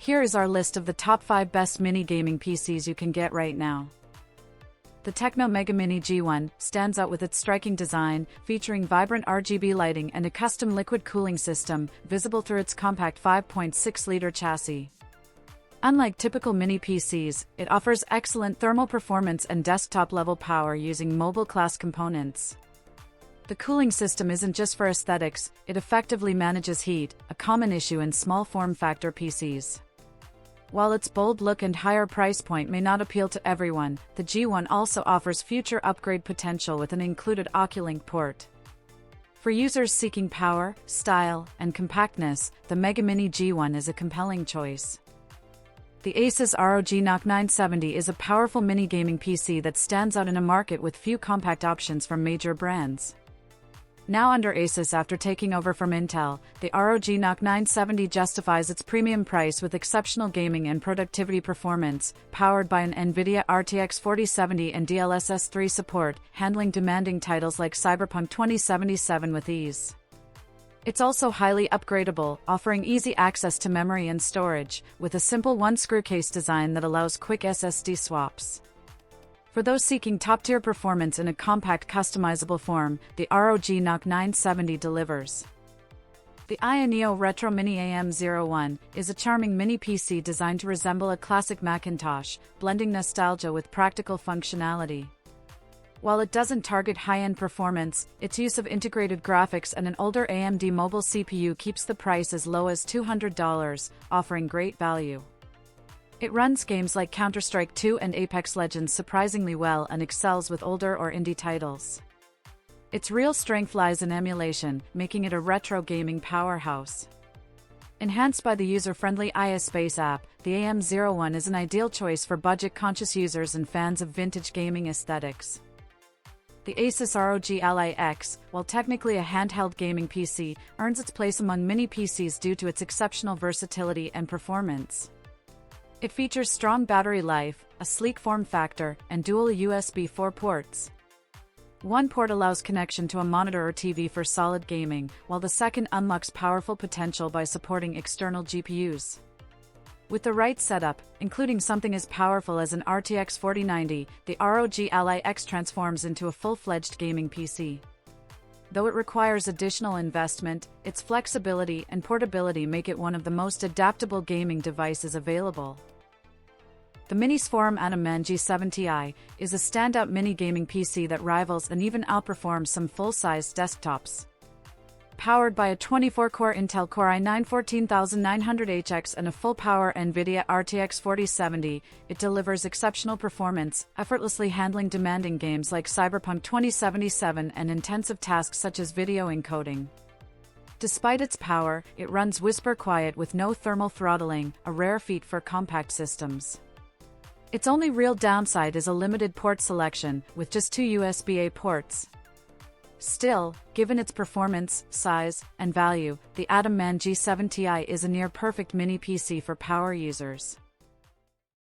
Here is our list of the top 5 best mini gaming PCs you can get right now. The Tecno Megamini G1 stands out with its striking design, featuring vibrant RGB lighting and a custom liquid cooling system, visible through its compact 5.6-liter chassis. Unlike typical mini PCs, it offers excellent thermal performance and desktop-level power using mobile-class components. The cooling system isn't just for aesthetics, it effectively manages heat, a common issue in small form-factor PCs. While its bold look and higher price point may not appeal to everyone, the G1 also offers future upgrade potential with an included Oculink port. For users seeking power, style, and compactness, the Megamini G1 is a compelling choice. The Asus ROG NOC 970 is a powerful mini gaming PC that stands out in a market with few compact options from major brands. Now under Asus after taking over from Intel, the ROG NOC 970 justifies its premium price with exceptional gaming and productivity performance, powered by an NVIDIA RTX 4070 and DLSS 3 support, handling demanding titles like Cyberpunk 2077 with ease. It's also highly upgradable, offering easy access to memory and storage, with a simple one-screw case design that allows quick SSD swaps. For those seeking top-tier performance in a compact customizable form, the ROG NOC 970 delivers. The Ayaneo Retro Mini AM01 is a charming mini PC designed to resemble a classic Macintosh, blending nostalgia with practical functionality. While it doesn't target high-end performance, its use of integrated graphics and an older AMD mobile CPU keeps the price as low as $200, offering great value. It runs games like Counter-Strike 2 and Apex Legends surprisingly well and excels with older or indie titles. Its real strength lies in emulation, making it a retro gaming powerhouse. Enhanced by the user-friendly iSpace app, the AM01 is an ideal choice for budget-conscious users and fans of vintage gaming aesthetics. The Asus ROG Ally X, while technically a handheld gaming PC, earns its place among mini PCs due to its exceptional versatility and performance. It features strong battery life, a sleek form factor, and dual USB 4 ports. One port allows connection to a monitor or TV for solid gaming, while the second unlocks powerful potential by supporting external GPUs. With the right setup, including something as powerful as an RTX 4090, the ROG Ally X transforms into a full-fledged gaming PC. Though it requires additional investment, its flexibility and portability make it one of the most adaptable gaming devices available. The Minisforum AtomMan G7 Ti is a standout mini gaming PC that rivals and even outperforms some full-size desktops. Powered by a 24-core Intel Core i9-14900HX and a full-power NVIDIA RTX 4070, it delivers exceptional performance, effortlessly handling demanding games like Cyberpunk 2077 and intensive tasks such as video encoding. Despite its power, it runs whisper quiet with no thermal throttling, a rare feat for compact systems. Its only real downside is a limited port selection, with just 2 USB-A ports. Still, given its performance, size, and value, the AtomMan G7 Ti is a near-perfect mini PC for power users.